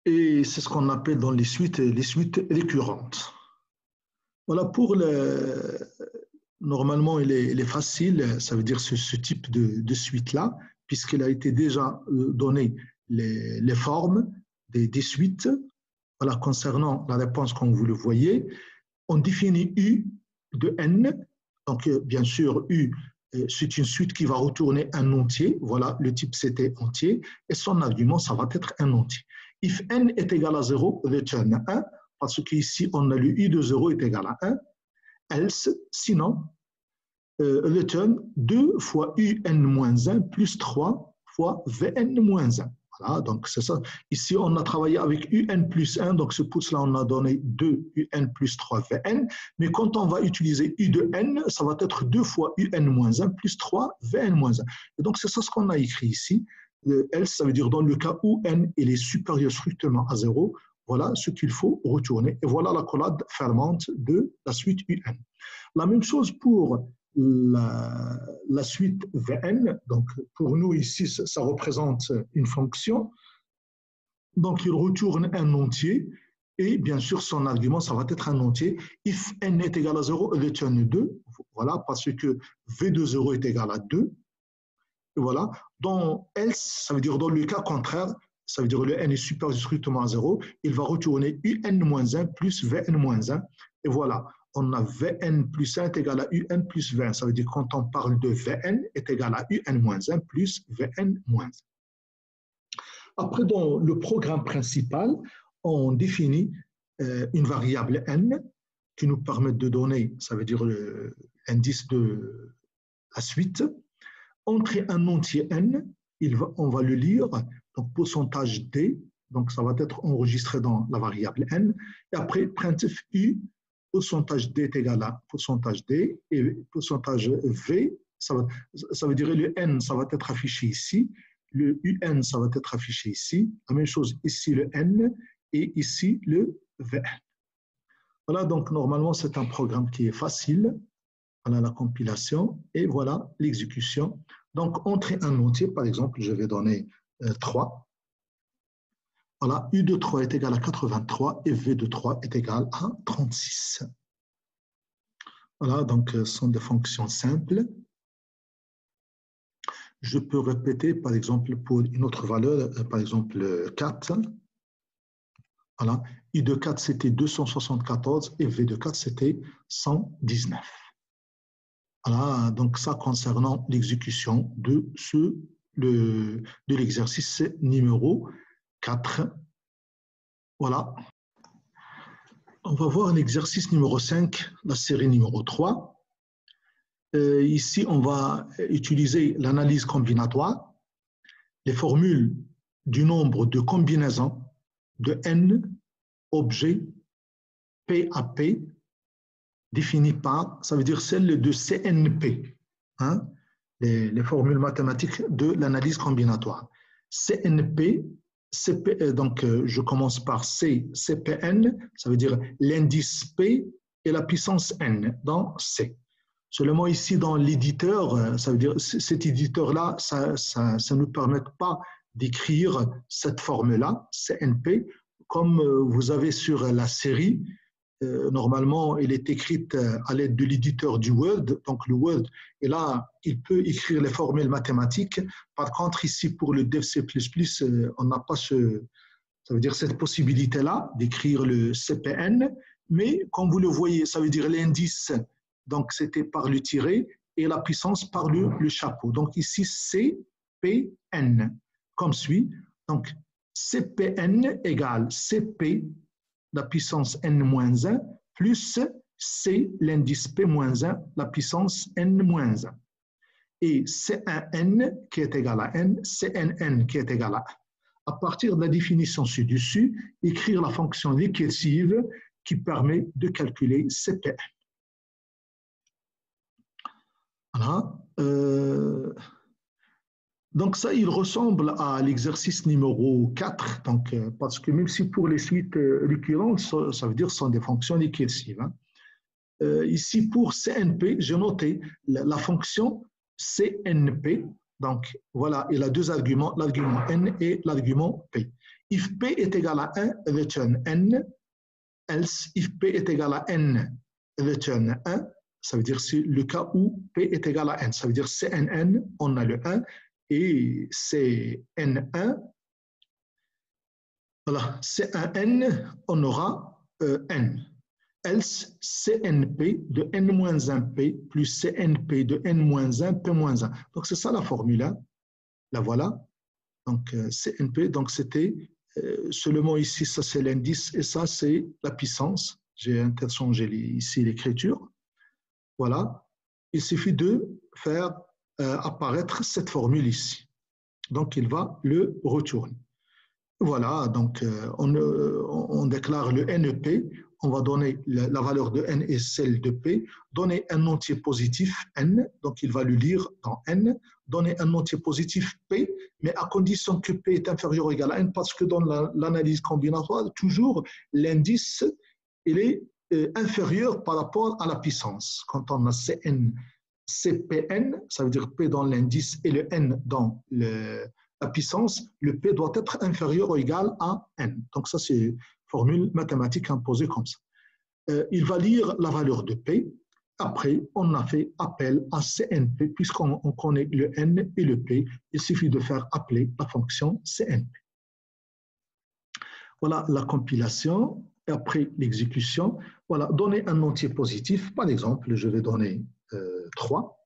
Et c'est ce qu'on appelle dans les suites récurrentes. Voilà, pour le... Normalement, il est facile, ça veut dire ce type de suite-là, puisqu'il a été déjà donné les formes des suites. Voilà, concernant la réponse, comme vous le voyez, on définit U de N. Donc, bien sûr, U, c'est une suite qui va retourner un entier. Voilà, le type c'était entier. Et son argument, ça va être un entier. If n est égal à 0, return 1, parce qu'ici, on a le i de 0 est égal à 1. Else, sinon, return 2 fois un-1 plus 3 fois vn-1. Voilà, donc c'est ça. Ici, on a travaillé avec un plus 1, donc c'est pour cela on a donné 2 un plus 3 vn. Mais quand on va utiliser u de n, ça va être 2 fois un-1 plus 3 vn-1. Et donc c'est ça ce qu'on a écrit ici. Le else, ça veut dire dans le cas où n il est supérieur strictement à 0, voilà ce qu'il faut retourner. Et voilà la collade fermante de la suite un. La même chose pour la suite Vn. Donc, pour nous ici, ça représente une fonction. Donc, il retourne un entier. Et bien sûr, son argument, ça va être un entier. If n est égal à 0, return 2. Voilà, parce que v de 0 est égal à 2. Et voilà. Dans else, ça veut dire dans le cas contraire, ça veut dire le n est supérieur strictement à 0, il va retourner un-1 plus vn-1. Et voilà, on a vn plus 1 est égal à un plus 20. Ça veut dire quand on parle de vn est égal à un-1 plus vn-1. Après, dans le programme principal, on définit une variable n qui nous permet de donner, ça veut dire l'indice de la suite. Entrer un entier n, on va le lire, donc pourcentage d, donc ça va être enregistré dans la variable n, et après printf u, pourcentage d est égal à pourcentage d, et pourcentage v, ça veut dire le n, ça va être affiché ici, le un, ça va être affiché ici, la même chose ici le n, et ici le vn. Voilà, donc normalement c'est un programme qui est facile. Voilà la compilation et voilà l'exécution. Donc, entrer un entier, par exemple, je vais donner 3. Voilà, U de 3 est égal à 83 et V de 3 est égal à 36. Voilà, donc ce sont des fonctions simples. Je peux répéter, par exemple, pour une autre valeur, par exemple 4. Voilà, U de 4 c'était 274 et V de 4 c'était 119. Voilà, donc ça concernant l'exécution de ce de l'exercice numéro 4. Voilà. On va voir l'exercice numéro 5, la série numéro 3. Ici, on va utiliser l'analyse combinatoire, les formules du nombre de combinaisons de n objets P à P définies par, ça veut dire celle de CNP, hein, les formules mathématiques de l'analyse combinatoire. CNP, donc je commence par C, CPN, ça veut dire l'indice P et la puissance N dans C. Seulement ici dans l'éditeur, ça veut dire cet éditeur-là, ça ne nous permet pas d'écrire cette forme-là, CNP, comme vous avez sur la série. Normalement, elle est écrite à l'aide de l'éditeur du Word. Donc, le Word, et là, il peut écrire les formules mathématiques. Par contre, ici, pour le Dev C++, on n'a pas ça veut dire cette possibilité-là d'écrire le CPN. Mais, comme vous le voyez, ça veut dire l'indice, donc c'était par le tiret, et la puissance par le chapeau. Donc, ici, CPN, comme suit. Donc, CPN égale CP, la puissance n-1, plus C, l'indice P-1, la puissance n-1. Et C1n qui est égal à n, CNN qui est égal à 1. À partir de la définition ci-dessus, écrire la fonction récursive qui permet de calculer CPN. Voilà. Donc ça, il ressemble à l'exercice numéro 4, donc, parce que même si pour les suites récurrentes, ça veut dire que ce sont des fonctions récursives. Hein. Ici, pour CNP, j'ai noté la fonction CNP. Donc voilà, il a deux arguments, l'argument N et l'argument P. If P est égal à 1, return N, else if P est égal à N, return 1, ça veut dire c'est le cas où P est égal à N, ça veut dire CNN, on a le 1, et c'est N1, voilà, C1N, on aura N. Else, CNP de N-1P plus CNP de N-1, P-1. Donc, c'est ça la formule, hein. La voilà. Donc, CNP, donc c'était seulement ici, ça c'est l'indice et ça c'est la puissance. J'ai interchangé ici l'écriture. Voilà. Il suffit de faire apparaître cette formule ici. Donc, il va le retourner. Voilà, donc on déclare le NP, on va donner la valeur de N et celle de P, donner un entier positif N, donc il va le lire dans N, donner un entier positif P, mais à condition que P est inférieur ou égal à N, parce que dans l'analyse combinatoire, toujours l'indice, il est inférieur par rapport à la puissance. Quand on a CN, CPN, ça veut dire P dans l'indice et le N dans la puissance, le P doit être inférieur ou égal à N. Donc ça, c'est une formule mathématique imposée comme ça. Il va lire la valeur de P. Après, on a fait appel à CNP, puisqu'on connaît le N et le P. Il suffit de faire appeler la fonction CNP. Voilà la compilation. Et après l'exécution, voilà, donner un entier positif. Par exemple, je vais donner 3.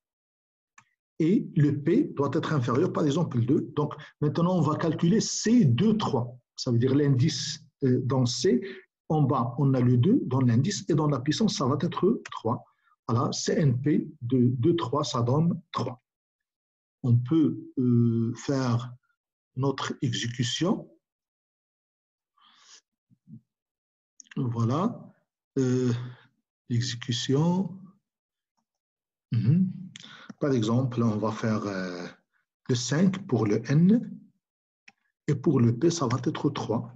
Et le P doit être inférieur, par exemple, 2. Donc, maintenant, on va calculer C2, 3. Ça veut dire l'indice dans C. En bas, on a le 2 dans l'indice et dans la puissance, ça va être 3. Voilà, CNP de 2, 3, ça donne 3. On peut faire notre exécution. Voilà. L'exécution. Par exemple, on va faire le 5 pour le N et pour le P, ça va être 3.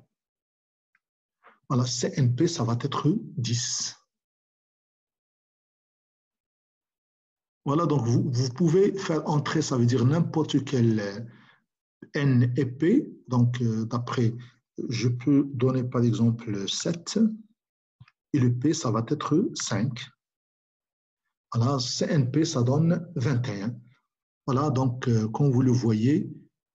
Voilà, CNP, ça va être 10. Voilà, donc vous pouvez faire entrer, ça veut dire n'importe quel N et P. Donc, d'après, je peux donner par exemple 7 et le P, ça va être 5. Voilà, CNP, ça donne 21. Voilà, donc, comme vous le voyez,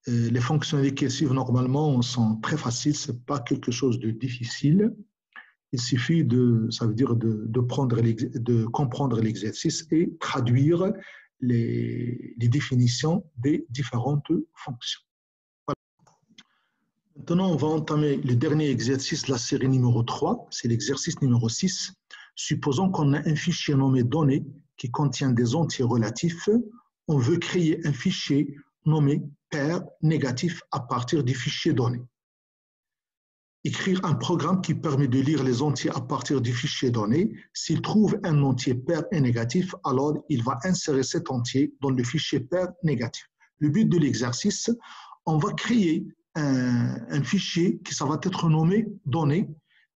les fonctions récursives, normalement, sont très faciles. Ce n'est pas quelque chose de difficile. Il suffit ça veut dire de comprendre l'exercice et traduire les définitions des différentes fonctions. Voilà. Maintenant, on va entamer le dernier exercice de la série numéro 3, c'est l'exercice numéro 6. Supposons qu'on a un fichier nommé données qui contient des entiers relatifs. On veut créer un fichier nommé pair négatif à partir du fichier données. Écrire un programme qui permet de lire les entiers à partir du fichier donné. S'il trouve un entier pair et négatif, alors il va insérer cet entier dans le fichier pair négatif. Le but de l'exercice, on va créer un fichier qui ça va être nommé données,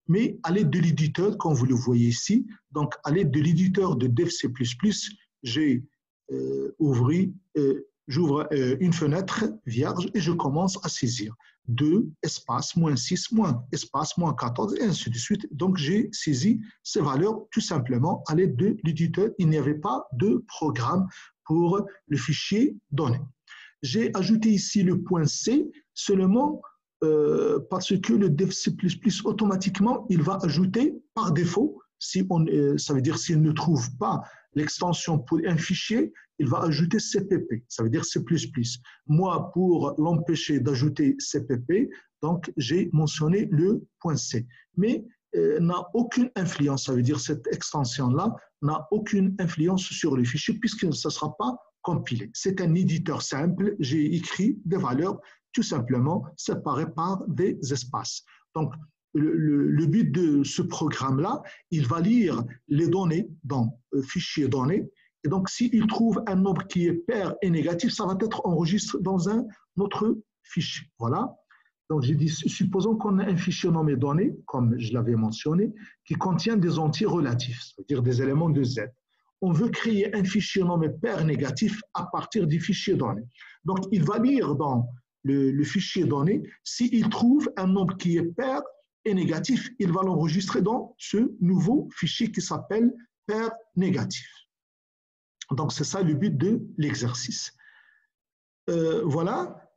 mais à l'aide de l'éditeur, comme vous le voyez ici. Donc, à l'aide de l'éditeur de Dev C++, j'ai j'ouvre une fenêtre vierge et je commence à saisir 2, espace, moins 6, moins espace, moins 14, et ainsi de suite. Donc, j'ai saisi ces valeurs tout simplement à l'aide de l'éditeur. Il n'y avait pas de programme pour le fichier données. J'ai ajouté ici le point C seulement parce que le Dev C++, automatiquement, il va ajouter par défaut, si ça veut dire s'il ne trouve pas l'extension pour un fichier, il va ajouter CPP, ça veut dire C++. Moi, pour l'empêcher d'ajouter CPP, donc j'ai mentionné le point C. Mais n'a aucune influence, ça veut dire cette extension-là n'a aucune influence sur le fichier puisque ça ne sera pas compilé. C'est un éditeur simple, j'ai écrit des valeurs tout simplement séparées par des espaces. Donc, le but de ce programme-là, il va lire les données dans le fichier données. Et donc, s'il trouve un nombre qui est pair et négatif, ça va être enregistré dans un autre fichier. Voilà. Donc, j'ai dit, supposons qu'on a un fichier nommé données, comme je l'avais mentionné, qui contient des entiers relatifs, c'est-à-dire des éléments de Z. On veut créer un fichier nommé pair négatif à partir du fichier données. Donc, il va lire dans le fichier données. S'il trouve un nombre qui est pair et négatif, il va l'enregistrer dans ce nouveau fichier qui s'appelle pair négatif. Donc, c'est ça le but de l'exercice. Voilà,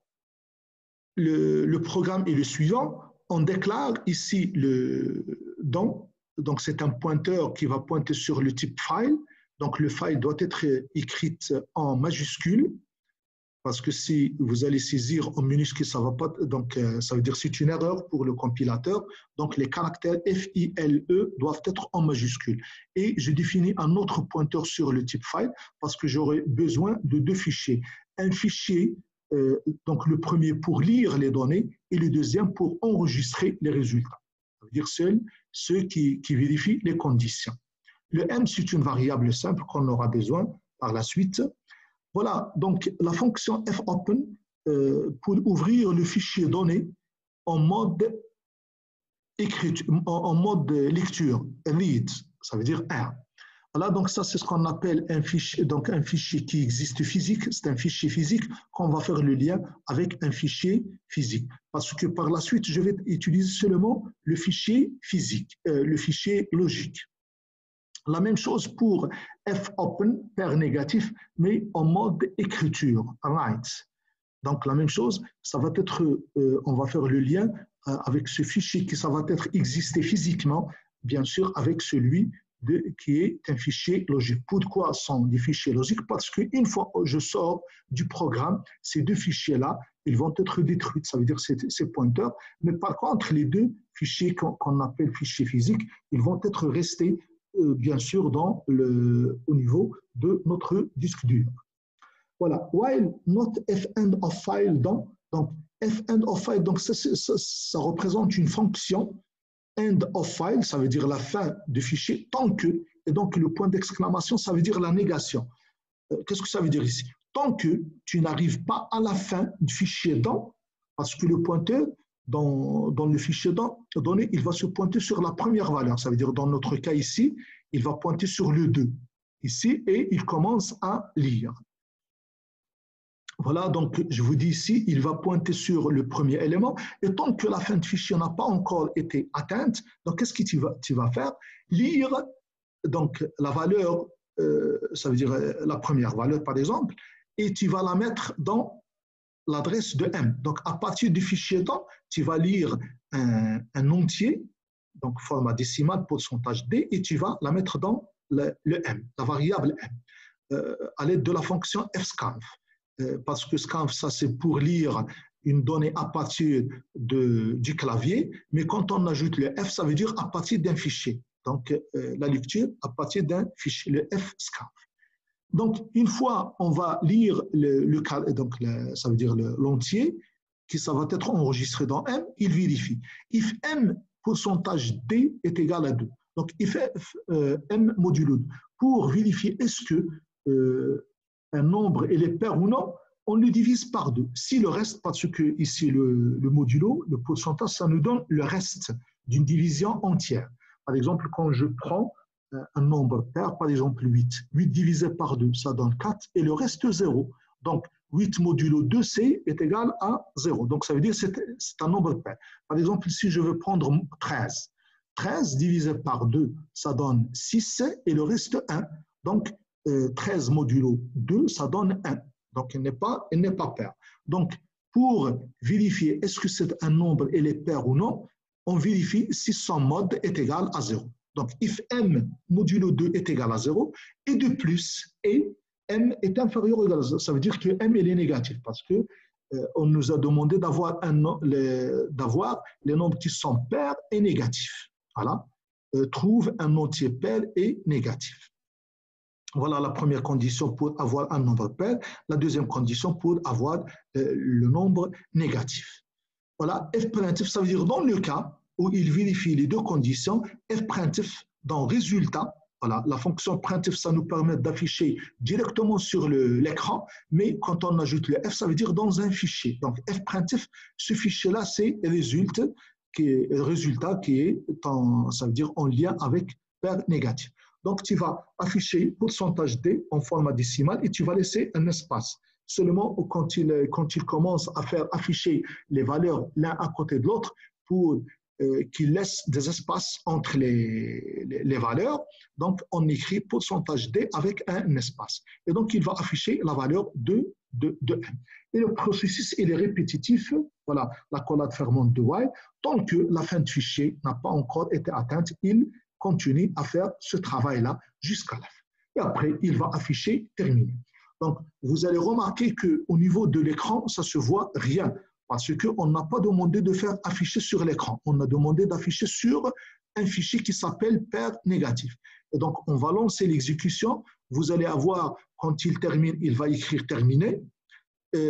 le programme est le suivant. On déclare ici le don. Donc, c'est un pointeur qui va pointer sur le type file. Donc, le file doit être écrit en majuscule. Parce que si vous allez saisir en minuscule, ça va pas. Donc, ça veut dire que c'est une erreur pour le compilateur. Donc, les caractères FILE doivent être en majuscule. Et je définis un autre pointeur sur le type file parce que j'aurai besoin de deux fichiers. Un fichier, donc le premier pour lire les données et le deuxième pour enregistrer les résultats. Ça veut dire seuls ceux qui vérifient les conditions. Le M, c'est une variable simple qu'on aura besoin par la suite. Voilà, donc la fonction fopen pour ouvrir le fichier données en mode écriture, en mode lecture, read, ça veut dire R. Voilà, donc ça c'est ce qu'on appelle un fichier qui existe physique, c'est un fichier physique qu'on va faire le lien avec un fichier physique. Parce que par la suite, je vais utiliser seulement le fichier physique, le fichier logique. La même chose pour fopen, pair négatif, mais en mode écriture, write. Donc la même chose, ça va être, on va faire le lien avec ce fichier qui ça va être exister physiquement, bien sûr, avec celui qui est un fichier logique. Pourquoi sont des fichiers logiques? Parce qu'une fois que je sors du programme, ces deux fichiers-là, ils vont être détruits, ça veut dire ces pointeurs. Mais par contre, les deux fichiers qu'on appelle fichiers physiques, ils vont être restés bien sûr au niveau de notre disque dur. Voilà. While not f-end of file donc f-end of file, donc ça représente une fonction. End of file, ça veut dire la fin du fichier, tant que, et donc le point d'exclamation, ça veut dire la négation. Qu'est-ce que ça veut dire ici? Tant que tu n'arrives pas à la fin du fichier dans, parce que le pointeur, dans le fichier donné, il va se pointer sur la première valeur. Ça veut dire, dans notre cas ici, il va pointer sur le 2, ici, et il commence à lire. Voilà, donc je vous dis ici, il va pointer sur le premier élément, et tant que la fin de fichier n'a pas encore été atteinte, donc qu'est-ce que tu vas faire? Lire donc la valeur, ça veut dire la première valeur par exemple, et tu vas la mettre dans l'adresse de M. Donc, à partir du fichier temps, tu vas lire un entier, donc format décimal, pourcentage D, et tu vas la mettre dans le M, la variable M. à l'aide de la fonction fscanf. Parce que scanf, ça c'est pour lire une donnée à partir du clavier, mais quand on ajoute le F, ça veut dire à partir d'un fichier. Donc, la lecture à partir d'un fichier, le fscanf. Donc, une fois on va lire donc ça veut dire l'entier, qui ça va être enregistré dans M, il vérifie. If M pourcentage D est égal à 2. Donc, if M modulo 2. Pour vérifier est-ce que un nombre est pair ou non, on le divise par 2. Si le reste, parce que ici le modulo, le pourcentage, ça nous donne le reste d'une division entière. Par exemple, quand je prends un nombre pair, par exemple 8. 8 divisé par 2, ça donne 4 et le reste 0. Donc, 8 modulo 2c est égal à 0. Donc, ça veut dire que c'est un nombre pair. Par exemple, si je veux prendre 13. 13 divisé par 2, ça donne 6 et le reste 1. Donc, 13 modulo 2, ça donne 1. Donc, il n'est pas pair. Donc, pour vérifier est-ce que c'est un nombre et les pair ou non, on vérifie si son mode est égal à 0. Donc, if M modulo 2 est égal à 0, et de plus, et M est inférieur ou égal à 0. Ça veut dire que M il est négatif parce que on nous a demandé d'avoir les nombres qui sont pairs et négatifs. Voilà. Trouve un entier pair et négatif. Voilà la première condition pour avoir un nombre pair. La deuxième condition pour avoir le nombre négatif. Voilà, F primitif, ça veut dire dans le cas où il vérifie les deux conditions, F primitif dans résultat, voilà, la fonction primitif, ça nous permet d'afficher directement sur l'écran, mais quand on ajoute le F, ça veut dire dans un fichier. Donc F primitif, ce fichier-là, c'est résultat qui est ça veut dire en lien avec pair négatif. Donc, tu vas afficher pourcentage D en format décimal et tu vas laisser un espace. Seulement quand il commence à faire afficher les valeurs l'un à côté de l'autre pour qu'il laisse des espaces entre les valeurs, donc on écrit pourcentage D avec un espace. Et donc, il va afficher la valeur de M. Et le processus, il est répétitif. Voilà, la collade fermante de while. Tant que la fin de fichier n'a pas encore été atteinte, il continue à faire ce travail-là jusqu'à la fin. Et après, il va afficher terminé. Donc, vous allez remarquer qu'au niveau de l'écran, ça ne se voit rien parce qu'on n'a pas demandé de faire afficher sur l'écran. On a demandé d'afficher sur un fichier qui s'appelle pair négatif. Et donc, on va lancer l'exécution. Vous allez avoir, quand il termine, il va écrire terminé.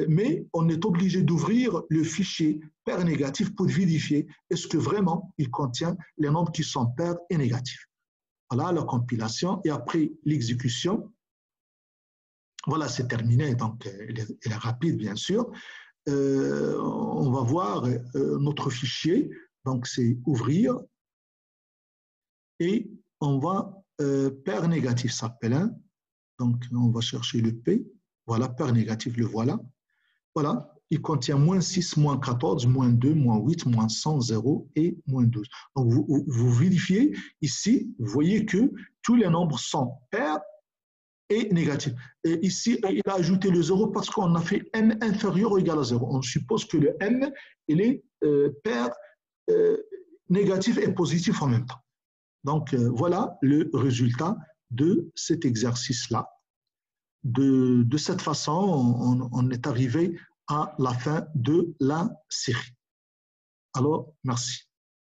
Mais on est obligé d'ouvrir le fichier pair négatif pour vérifier est-ce que vraiment il contient les nombres qui sont pairs et négatifs. Voilà la compilation et après l'exécution. Voilà, c'est terminé, donc elle est rapide bien sûr. On va voir notre fichier, donc c'est ouvrir et on va pair négatif s'appelle, hein? Donc on va chercher le P. Voilà, pair négatif, le voilà. Voilà, il contient moins 6, moins 14, moins 2, moins 8, moins 100, 0 et moins 12. Donc, vous vérifiez ici, vous voyez que tous les nombres sont pairs et négatifs. Et ici, il a ajouté le 0 parce qu'on a fait M inférieur ou égal à 0. On suppose que le M, il est pair négatif et positif en même temps. Donc, voilà le résultat de cet exercice-là. De cette façon, on est arrivé à la fin de la série. Alors, merci.